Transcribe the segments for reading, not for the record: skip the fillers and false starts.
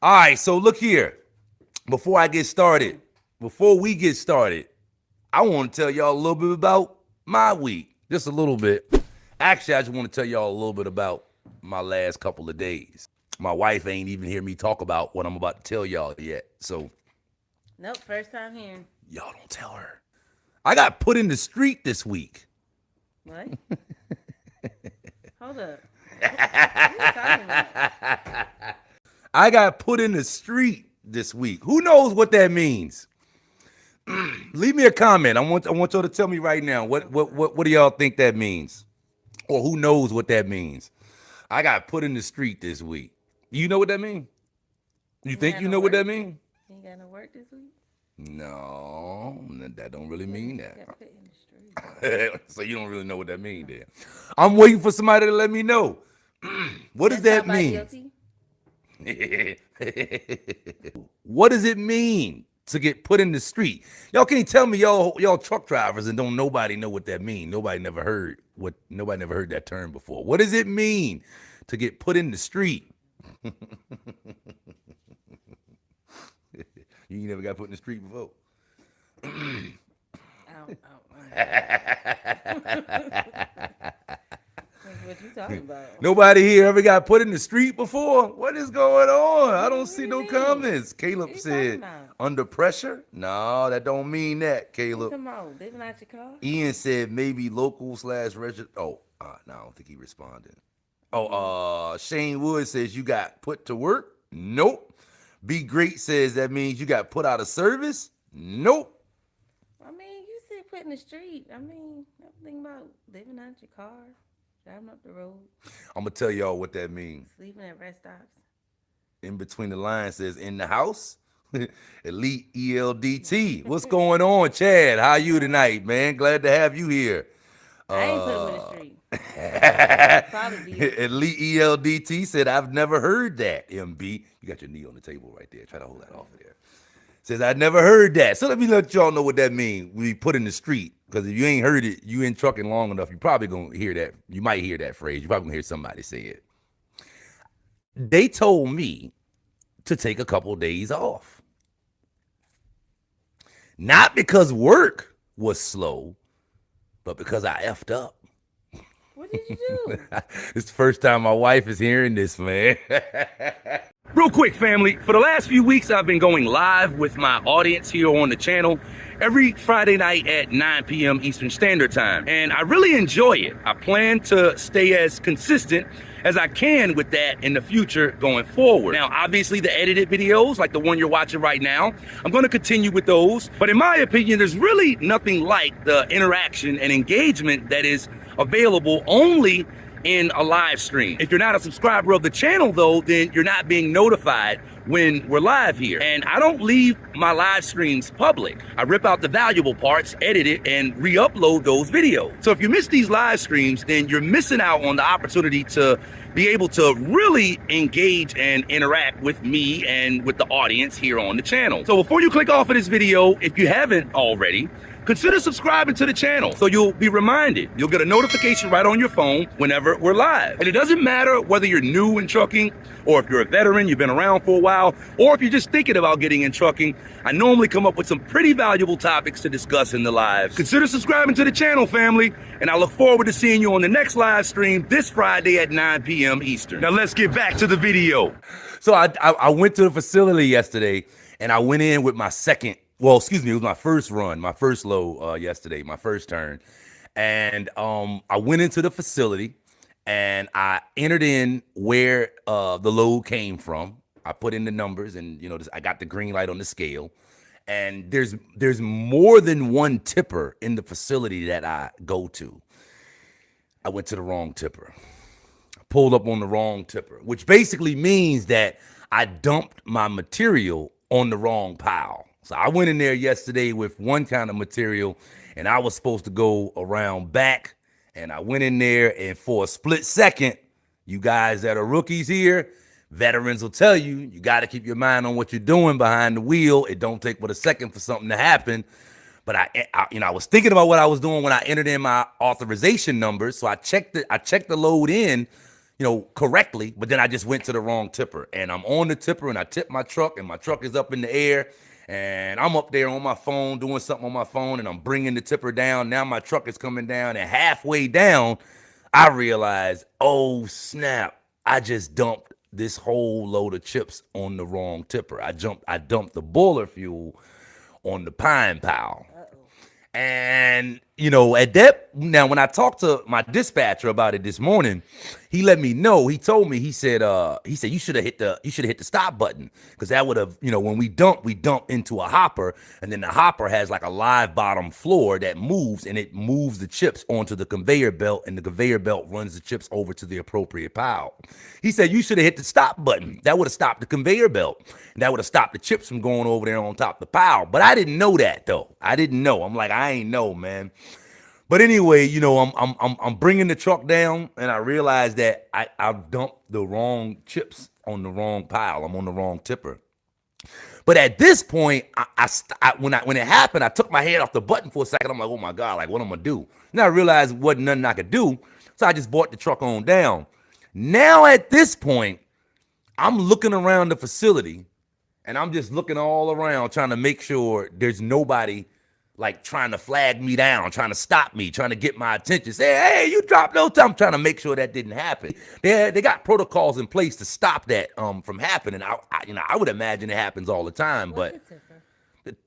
All right, so look here. Before we get started, I want to tell y'all a little bit about my week. Just a little bit. Actually, I just want to tell y'all a little bit about my last couple of days. My wife ain't even hear me talk about what I'm about to tell y'all yet. So Nope, first time hearing. y'all don't tell her. I got put in the street this week. What? Hold up. What are you talking about? I got put in the street this week. Who knows what that means? Leave me a comment. I want y'all to tell me right now what do y'all think that means, or who knows what that means? I got put in the street this week. You know what that means? You think got you no know what work? that means? You ain't got no work this week? No, that don't really mean You that. got put in the street. So you don't really know what that means then. I'm waiting for somebody to let me know. What does That's that not by mean? DOT? What does it mean to get put in the street? Y'all can't tell me y'all truck drivers and don't nobody know what that mean. Nobody never heard that term before. What does it mean to get put in the street? You never got put in the street before. Ow, what you talking about? Nobody here ever got put in the street before? What is going on? I don't What see do no you mean? comments. What Caleb you talking said, about? under pressure? No, that don't mean that, You Caleb. talking about living out your car? Ian said maybe local slash registered. Oh, no, I don't think he responded. Oh, Shane Wood says you got put to work? Nope. Be Great says that means you got put out of service? Nope. I mean, you said put in the street. I mean, I'm thinking about living out your car, driving up the road, I'm going to tell y'all what that means. sleeping at rest stops. In between the lines says in the house. Elite ELDT. What's going on, Chad? How you tonight, man? Glad to have you here. I ain't put them in the street. Probably DOT. Elite ELDT said, I've never heard that, MB. You got your knee on the table right there. Try to hold that off of there. Says, I never heard that. So let me let y'all know what that means. We put in the street. Because if you ain't heard it, you in trucking long enough, you probably going to hear that. You might hear that phrase. You probably going to hear somebody say it. They told me to take a couple of days off. Not because work was slow, but because I effed up. What did you do? It's the first time my wife is hearing this, man. Real quick, family. For the last few weeks, I've been going live with my audience here on the channel every Friday night at 9 p.m. Eastern Standard Time. And I really enjoy it. I plan to stay as consistent as I can with that in the future going forward. Now, obviously, the edited videos, like the one you're watching right now, I'm going to continue with those. But in my opinion, there's really nothing like the interaction and engagement that is available only in a live stream. If you're not a subscriber of the channel, though, then you're not being notified when we're live here. And I don't leave my live streams public. I rip out the valuable parts, edit it, and re-upload those videos. So if you miss these live streams, then you're missing out on the opportunity to be able to really engage and interact with me and with the audience here on the channel. So before you click off of this video, if you haven't already, consider subscribing to the channel so you'll be reminded. You'll get a notification right on your phone whenever we're live. And it doesn't matter whether you're new in trucking or if you're a veteran, you've been around for a while, or if you're just thinking about getting in trucking. I normally come up with some pretty valuable topics to discuss in the lives. Consider subscribing to the channel, family, and I look forward to seeing you on the next live stream this Friday at 9 p.m. Eastern. Now let's get back to the video. So I went to the facility yesterday, and I went in with my second. Well, excuse me, it was my first run, my first load yesterday, my first turn. And I went into the facility and I entered in where the load came from. I put in the numbers and, I got the green light on the scale. And there's more than one tipper in the facility that I go to. I went to the wrong tipper. I pulled up on the wrong tipper, which basically means that I dumped my material on the wrong pile. So I went in there yesterday with one kind of material and I was supposed to go around back, and I went in there, and for a split second, you guys that are rookies here, veterans will tell you, you got to keep your mind on what you're doing behind the wheel. It don't take but a second for something to happen. But I was thinking about what I was doing when I entered in my authorization numbers. So I checked the load in, correctly, but then I just went to the wrong tipper, and I'm on the tipper, and I tip my truck, and my truck is up in the air, and I'm up there on my phone doing something on my phone, and I'm bringing the tipper down. Now my truck is coming down, and halfway down, I realize, oh snap, I just dumped this whole load of chips on the wrong tipper. I dumped the boiler fuel on the pine pile. And at that, now when I talked to my dispatcher about it this morning, he let me know. He told me, he said you should have hit the stop button, because that would have, when we dump into a hopper, and then the hopper has like a live bottom floor that moves, and it moves the chips onto the conveyor belt, and the conveyor belt runs the chips over to the appropriate pile. He said you should have hit the stop button. That would have stopped the conveyor belt, and that would have stopped the chips from going over there on top of the pile. But I didn't know that though. I didn't know. I'm like, I ain't know, man. But anyway, I'm bringing the truck down, and I realized that I've dumped the wrong chips on the wrong pile. I'm on the wrong tipper. But at this point, when it happened, I took my hand off the button for a second. I'm like, oh my God, like what I'm gonna do? And I realized it wasn't nothing I could do, so I just brought the truck on down. Now at this point, I'm looking around the facility, and I'm just looking all around trying to make sure there's nobody like trying to flag me down, trying to stop me, trying to get my attention, say, hey, you dropped no time. I'm trying to make sure that didn't happen. They got protocols in place to stop that from happening. I would imagine it happens all the time, but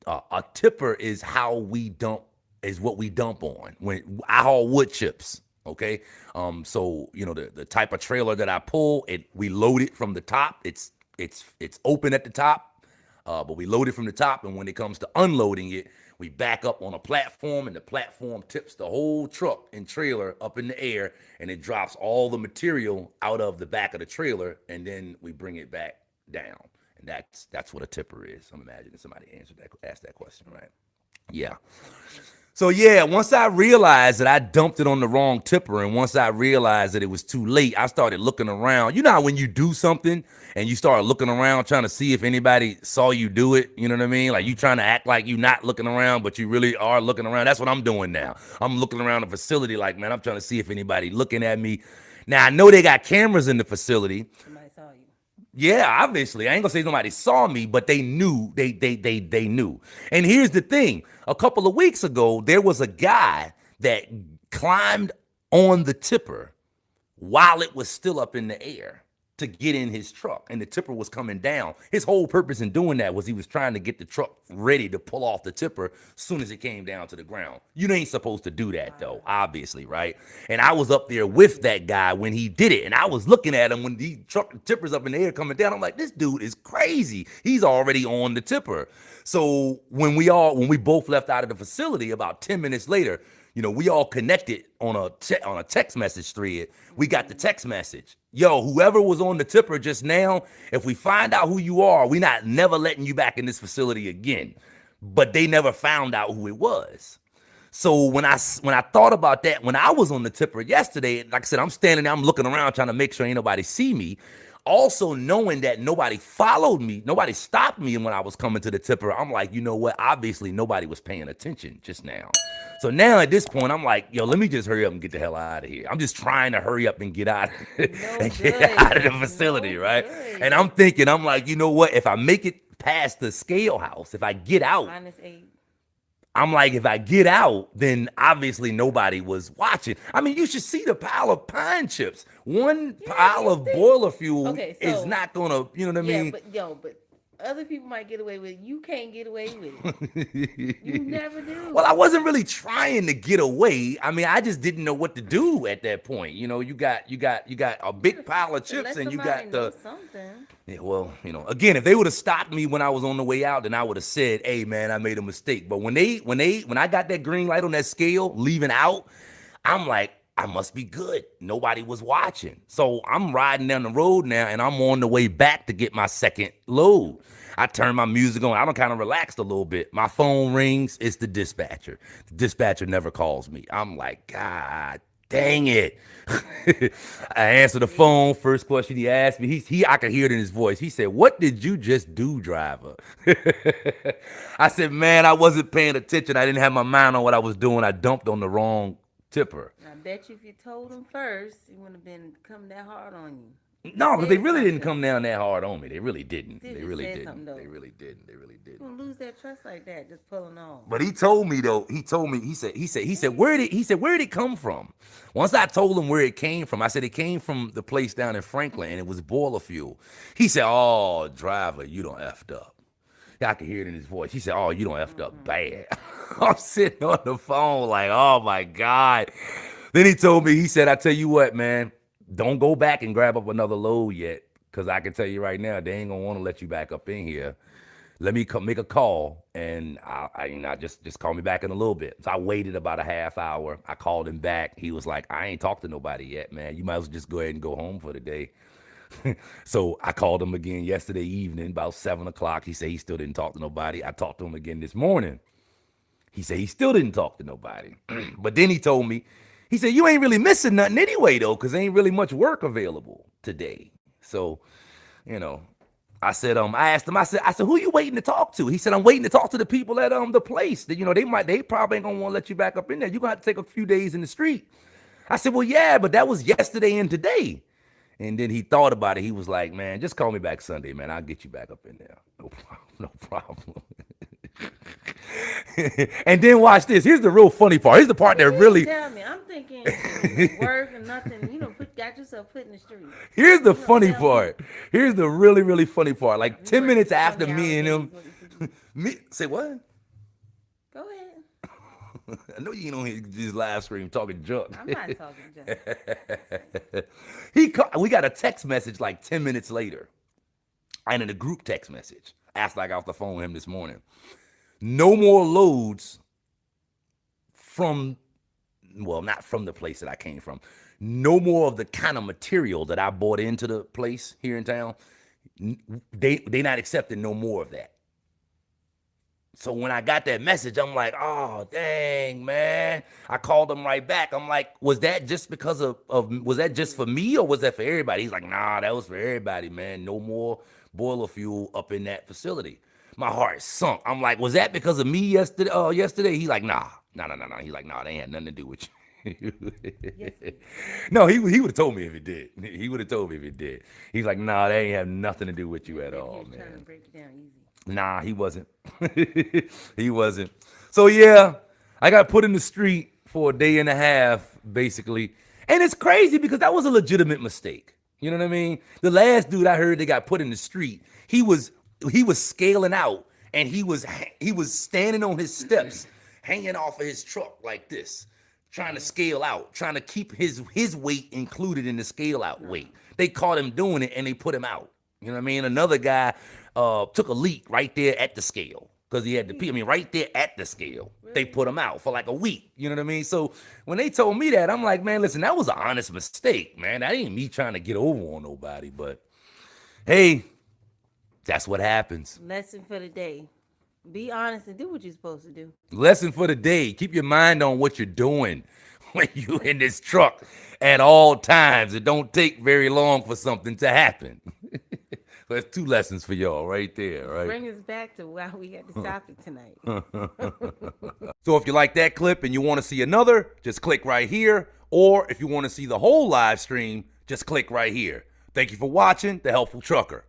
a tipper is what we dump on when I haul wood chips. Okay. So the type of trailer that I pull, we load it from the top. It's open at the top, but we load it from the top. And when it comes to unloading it, we back up on a platform, and the platform tips the whole truck and trailer up in the air, and it drops all the material out of the back of the trailer, and then we bring it back down. And that's what a tipper is. I'm imagining somebody asked that question, right? Yeah. So yeah, once I realized that I dumped it on the wrong tipper, and once I realized that it was too late, I started looking around. You know how when you do something and you start looking around trying to see if anybody saw you do it, you know what I mean? Like you trying to act like you're not looking around, but you really are looking around. That's what I'm doing now. I'm looking around the facility like, man, I'm trying to see if anybody looking at me. Now I know they got cameras in the facility. Somebody saw you. Yeah, obviously. I ain't gonna say nobody saw me, but they knew. They knew. And here's the thing. A couple of weeks ago, there was a guy that climbed on the tipper while it was still up in the air to get in his truck, and the tipper was coming down. His whole purpose in doing that was he was trying to get the truck ready to pull off the tipper as soon as it came down to the ground. You ain't supposed to do that though, obviously, right? And I was up there with that guy when he did it, and I was looking at him when the tipper's up in the air coming down. I'm like, this dude is crazy. He's already on the tipper. So when we both left out of the facility about 10 minutes later, we all connected on a text message thread. We got the text message. Yo, whoever was on the tipper just now, if we find out who you are, we not never letting you back in this facility again. But they never found out who it was. So when I thought about that, when I was on the tipper yesterday, like I said, I'm standing there, I'm looking around trying to make sure ain't nobody see me. Also knowing that nobody followed me, nobody stopped me when I was coming to the tipper, I'm like, you know what? Obviously, nobody was paying attention just now. So now at this point, I'm like, yo, let me just hurry up and get the hell out of here. I'm just trying to hurry up and get out of the facility, right? Good. And I'm like, you know what? If I make it past the scale house, if I get out, -8. I'm like, if I get out, then obviously nobody was watching. I mean, you should see the pile of pine chips. One pile of boiler fuel is not gonna, you know what I mean? But other people might get away with it. You can't get away with it. You never do. Well, I wasn't really trying to get away. I mean, I just didn't know what to do at that point. You got a big pile of chips, and you got the something. Yeah, well, again, if they would have stopped me when I was on the way out, then I would have said, "Hey, man, I made a mistake." But when I got that green light on that scale leaving out, I'm like, I must be good. Nobody was watching. So I'm riding down the road now, and I'm on the way back to get my second load. I turn my music on. I'm kind of relaxed a little bit. My phone rings. It's the dispatcher. The dispatcher never calls me. I'm like, God dang it. I answer the phone. First question he asked me, I could hear it in his voice. He said, "What did you just do, driver?" I said, "Man, I wasn't paying attention. I didn't have my mind on what I was doing. I dumped on the wrong Tip her. I bet you if you told him first, he wouldn't have been come that hard on you. No, because they Said really didn't something. come down that hard on me. They really didn't. Still They just really said didn't. something, though. They really didn't. They really You didn't. gonna lose that trust like that, just pulling off. But he told me though. He told me. He said where did it come from? Once I told him where it came from, I said it came from the place down in Franklin, and it was boiler fuel. He said, "Oh, driver, you don't effed up." Yeah, I could hear it in his voice. He said, "Oh, you don't effed up bad." I'm sitting on the phone like, "Oh my God." Then he told me. He said, "I tell you what, man, don't go back and grab up another load yet, because I can tell you right now, they ain't gonna want to let you back up in here. Let me make a call, and I just call me back in a little bit." So I waited about a half hour. I called him back. He was like, "I ain't talked to nobody yet, man. You might as well just go ahead and go home for the day." So I called him again yesterday evening, about 7 o'clock. He said he still didn't talk to nobody. I talked to him again this morning. He said he still didn't talk to nobody. But then he told me, he said, "You ain't really missing nothing anyway, though, because there ain't really much work available today." So, I said, I asked him, I said, "Who you waiting to talk to?" He said, "I'm waiting to talk to the people at the place. That they probably ain't gonna want to let you back up in there. You're gonna have to take a few days in the street." I said, "Well, yeah, but that was yesterday and today." And then he thought about it. He was like, "Man, just call me back Sunday, man. I'll get you back up in there. No problem, no problem." And then watch this. Here's the real funny part. Here's the part that really. Tell me, I'm thinking work and nothing. Got yourself put in the street. Here's the funny part. Here's the really, really funny part. Like 10 minutes after me and him, say what? Go ahead. I know you ain't on his live stream talking junk. I'm not talking junk. We got a text message like 10 minutes later, and in a group text message after I got off the phone with him this morning. No more loads not from the place that I came from. No more of the kind of material that I bought into the place here in town. They not accepting no more of that. So when I got that message, I'm like, "Oh, dang, man." I called him right back. I'm like, "Was that just because was that just for me, or was that for everybody?" He's like, "Nah, that was for everybody, man. No more boiler fuel up in that facility." My heart sunk. I'm like, "Was that because of me yesterday?" He's like, nah. He's like, "Nah, they had nothing to do with you." Yes. No, he would have told me if it did. He would have told me if it did. He's like, "Nah, they ain't have nothing to do with you at all, man." Trying to break it down easy. Nah, he wasn't. He wasn't. So yeah, I got put in the street for a day and a half, basically. And it's crazy because that was a legitimate mistake. You know what I mean? The last dude I heard that got put in the street, he was scaling out, and he was standing on his steps, hanging off of his truck like this, trying to scale out, trying to keep his weight included in the scale out weight. They caught him doing it, and they put him out. You know what I mean? Another guy took a leak right there at the scale because he had to pee. I mean, right there at the scale. Really? They put him out for like a week. You know what I mean? So when they told me that, I'm like, "Man, listen, that was an honest mistake, man. That ain't me trying to get over on nobody. But hey, that's what happens." Lesson for the day. Be honest and do what you're supposed to do. Lesson for the day. Keep your mind on what you're doing when you in this truck at all times. It don't take very long for something to happen. So that's 2 lessons for y'all right there, right? Bring us back to why we had to stop it tonight. So if you like that clip and you want to see another, just click right here. Or if you want to see the whole live stream, just click right here. Thank you for watching The Helpful Trucker.